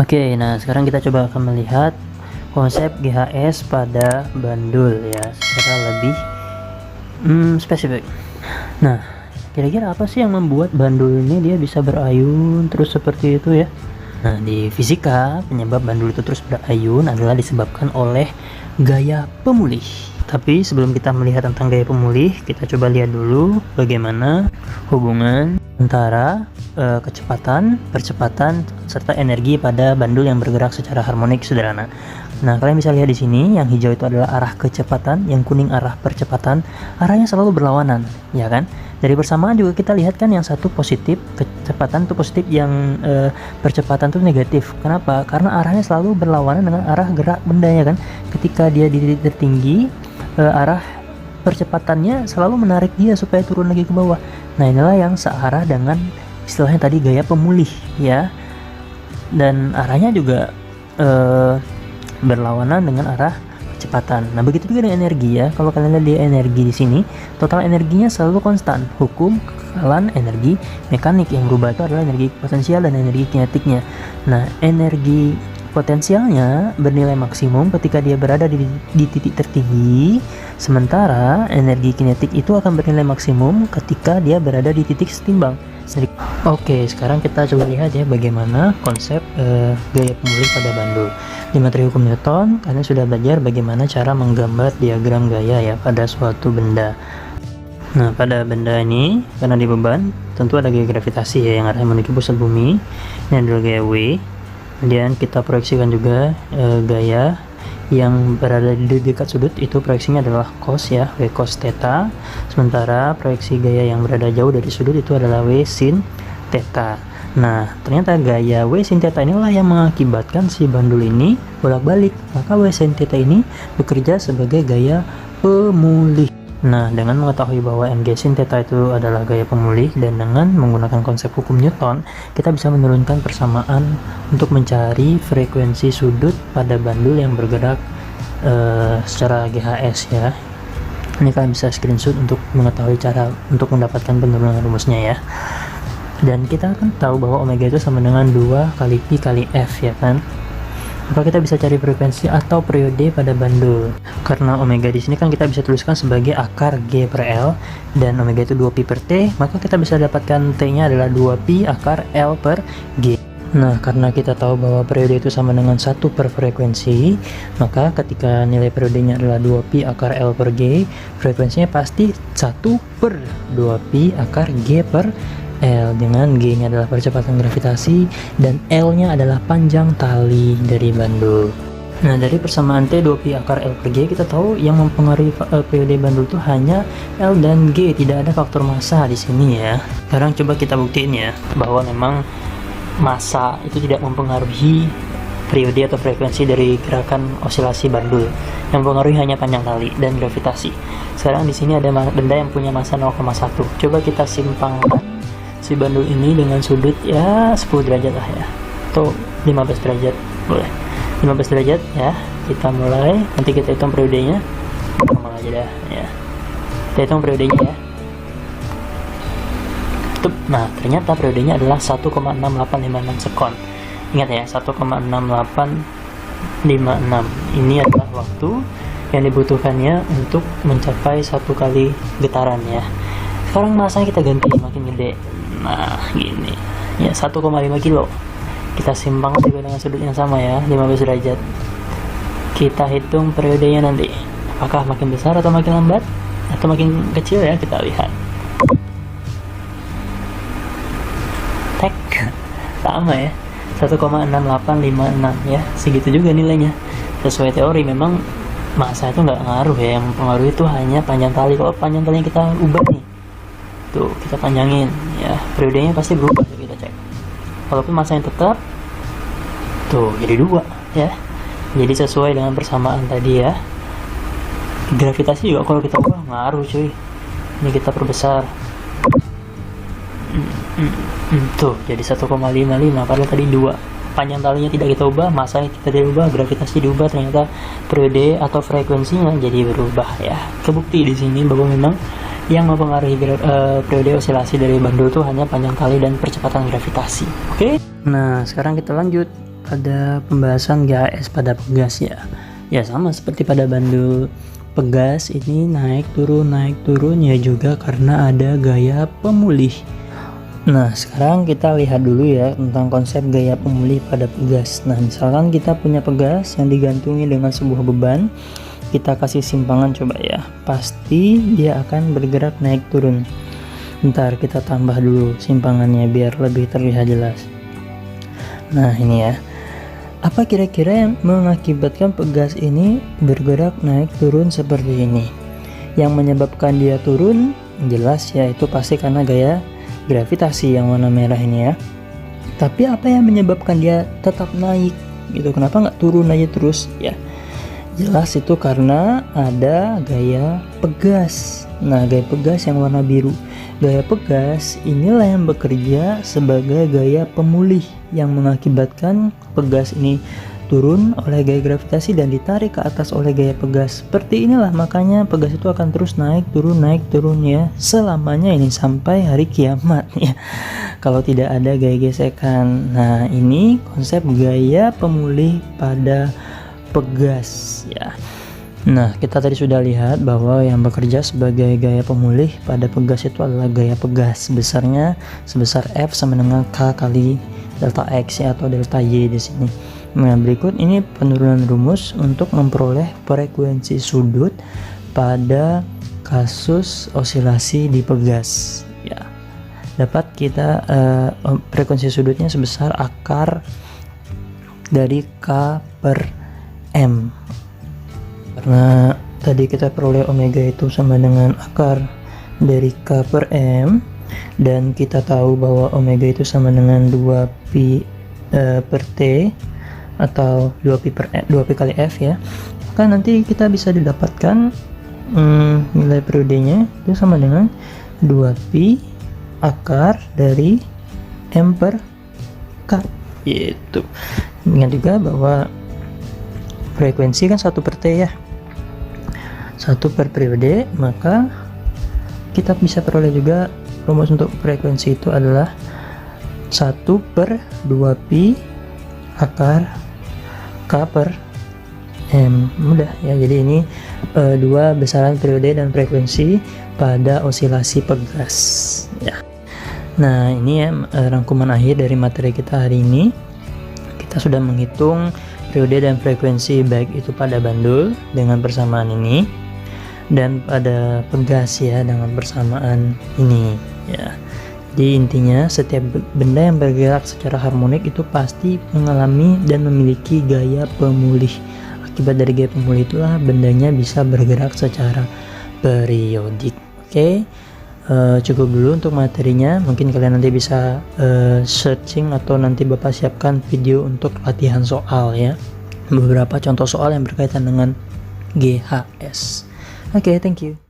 Oke, nah sekarang kita coba akan melihat konsep GHS pada bandul ya, secara lebih spesifik. Nah, kira-kira apa sih yang membuat bandul ini dia bisa berayun terus seperti itu ya? Nah, di fisika, penyebab bandul itu terus berayun adalah disebabkan oleh gaya pemulih. Tapi sebelum kita melihat tentang gaya pemulih, kita coba lihat dulu bagaimana hubungan antara kecepatan, percepatan, serta energi pada bandul yang bergerak secara harmonik sederhana. Nah, kalian bisa lihat di sini, yang hijau itu adalah arah kecepatan, yang kuning arah percepatan, arahnya selalu berlawanan, ya kan? Dari bersamaan juga kita lihat kan yang satu positif, kecepatan itu positif, yang percepatan itu negatif. Kenapa? Karena arahnya selalu berlawanan dengan arah gerak bendanya kan. Ketika dia di titik tertinggi, arah percepatannya selalu menarik dia supaya turun lagi ke bawah. Nah, inilah yang searah dengan istilahnya tadi gaya pemulih ya. Dan arahnya juga berlawanan dengan arah kecepatan. Nah, begitu juga dengan energi ya. Kalau kalian lihat di energi di sini, total energinya selalu konstan. Hukum kekekalan energi mekanik, yang berubah itu adalah energi potensial dan energi kinetiknya. Nah, energi potensialnya bernilai maksimum ketika dia berada di titik tertinggi, sementara energi kinetik itu akan bernilai maksimum ketika dia berada di titik setimbang. Oke, sekarang kita coba lihat ya bagaimana konsep gaya pemulih pada bandul. Di materi hukum Newton, kalian sudah belajar bagaimana cara menggambar diagram gaya ya pada suatu benda. Nah, pada benda ini, karena di beban, tentu ada gaya gravitasi ya yang arahnya menuju pusat bumi. Ini adalah gaya W. Kemudian kita proyeksikan juga gaya yang berada di dekat sudut, itu proyeksinya adalah cos ya, W cos theta. Sementara proyeksi gaya yang berada jauh dari sudut itu adalah W sin theta. Nah, ternyata gaya W sin theta inilah yang mengakibatkan si bandul ini bolak-balik. Maka W sin theta ini bekerja sebagai gaya pemulih. Nah, dengan mengetahui bahwa mg sin theta itu adalah gaya pemulih dan dengan menggunakan konsep hukum Newton, kita bisa menurunkan persamaan untuk mencari frekuensi sudut pada bandul yang bergerak secara GHS ya. Ini kalian bisa screenshot untuk mengetahui cara untuk mendapatkan penurunan rumusnya ya. Dan kita kan tahu bahwa omega itu sama dengan 2 kali pi kali f ya kan. Maka kita bisa cari frekuensi atau periode pada bandul. Karena omega di sini kan kita bisa tuliskan sebagai akar G per L, dan omega itu 2pi per T, maka kita bisa dapatkan T-nya adalah 2pi akar L per G. Nah, karena kita tahu bahwa periode itu sama dengan 1 per frekuensi, maka ketika nilai periodenya adalah 2pi akar L per G, frekuensinya pasti 1 per 2pi akar G per L, dengan G-nya adalah percepatan gravitasi dan L-nya adalah panjang tali dari bandul. Nah, dari persamaan T 2pi akar L per G, kita tahu yang mempengaruhi periode bandul itu hanya L dan G, tidak ada faktor massa di sini ya. Sekarang coba kita buktiin ya bahwa memang massa itu tidak mempengaruhi periode atau frekuensi dari gerakan osilasi bandul. Yang mempengaruhi hanya panjang tali dan gravitasi. Sekarang di sini ada benda yang punya massa 0,1. Coba kita simpangkan si bandul ini dengan sudut ya 10 derajat lah ya, atau 15 derajat boleh, 15 derajat ya. Kita mulai, nanti kita hitung periodenya, normal aja dah ya, kita hitung periodenya ya. Nah, ternyata periodenya adalah 1,6856 sekon. Ingat ya, 1,6856 ini adalah waktu yang dibutuhkannya untuk mencapai 1 kali getaran ya. Sekarang masanya kita ganti makin gede. Nah, gini ya, 1,5 kilo. Kita simpang juga dengan sudut yang sama ya, 15 derajat. Kita hitung periodenya nanti, apakah makin besar atau makin lambat atau makin kecil ya, kita lihat. Tek, sama ya, 1,6856 ya, segitu juga nilainya. Sesuai teori memang massa itu nggak ngaruh ya, yang mempengaruhi itu hanya panjang tali. Kalau panjang talinya kita ubah nih, tuh kita panjangin ya, periodenya pasti berubah. Kita cek, walaupun masanya tetap, tuh jadi 2 ya, jadi sesuai dengan persamaan tadi ya. Gravitasi juga kalau kita ubah ngaruh cuy. Ini kita perbesar, tuh jadi 1,55 padahal tadi 2. Panjang talinya tidak kita ubah, masanya kita diubah, gravitasi diubah, ternyata periode atau frekuensinya jadi berubah ya. Kebukti di sini bahwa memang yang mempengaruhi periode osilasi dari bandul itu hanya panjang tali dan percepatan gravitasi. Oke? Nah, sekarang kita lanjut. pada pembahasan GHS pada pegas ya. Ya sama seperti pada bandul pegas, ini naik turun ya juga karena ada gaya pemulih. Nah sekarang kita lihat dulu ya tentang konsep gaya pemulih pada pegas. Nah misalkan kita punya pegas yang digantungi dengan sebuah beban, kita kasih simpangan coba ya, pasti dia akan bergerak naik turun. Ntar kita tambah dulu simpangannya biar lebih terlihat jelas. Nah ini ya, apa kira-kira yang mengakibatkan pegas ini bergerak naik turun seperti ini? Yang menyebabkan dia turun jelas ya itu pasti karena gaya gravitasi yang warna merah ini ya. Tapi apa yang menyebabkan dia tetap naik gitu? Kenapa nggak turun aja terus ya? Jelas itu karena ada gaya pegas. Nah gaya pegas yang warna biru, gaya pegas inilah yang bekerja sebagai gaya pemulih yang mengakibatkan pegas ini turun oleh gaya gravitasi dan ditarik ke atas oleh gaya pegas. Seperti inilah makanya pegas itu akan terus naik turun ya selamanya ini sampai hari kiamat ya kalau tidak ada gaya gesekan. Nah ini konsep gaya pemulih pada pegas ya. Nah kita tadi sudah lihat bahwa yang bekerja sebagai gaya pemulih pada pegas itu adalah gaya pegas besarnya sebesar F sama dengan K kali delta X ya, atau delta Y di sini. Nah berikut ini penurunan rumus untuk memperoleh frekuensi sudut pada kasus osilasi di pegas ya. Dapat kita frekuensi sudutnya sebesar akar dari K per M, karena tadi kita peroleh omega itu sama dengan akar dari K per M, dan kita tahu bahwa omega itu sama dengan 2pi per T atau 2pi kali F ya. Maka nanti kita bisa didapatkan nilai periodenya itu sama dengan 2pi akar dari M per K gitu. Ingat juga bahwa frekuensi kan 1 per T ya, 1 per periode, maka kita bisa peroleh juga rumus untuk frekuensi itu adalah 1 per 2pi akar K per M. Mudah ya, jadi ini dua besaran periode dan frekuensi pada osilasi pegas ya. Nah ini ya rangkuman akhir dari materi kita hari ini. Kita sudah menghitung periode dan frekuensi baik itu pada bandul dengan persamaan ini dan pada pegas ya dengan persamaan ini ya. Jadi intinya setiap benda yang bergerak secara harmonik itu pasti mengalami dan memiliki gaya pemulih. Akibat dari gaya pemulih itulah bendanya bisa bergerak secara periodik. Oke. Cukup dulu untuk materinya. Mungkin kalian nanti bisa searching atau nanti Bapak siapkan video untuk latihan soal ya, beberapa contoh soal yang berkaitan dengan GHS. Oke, thank you.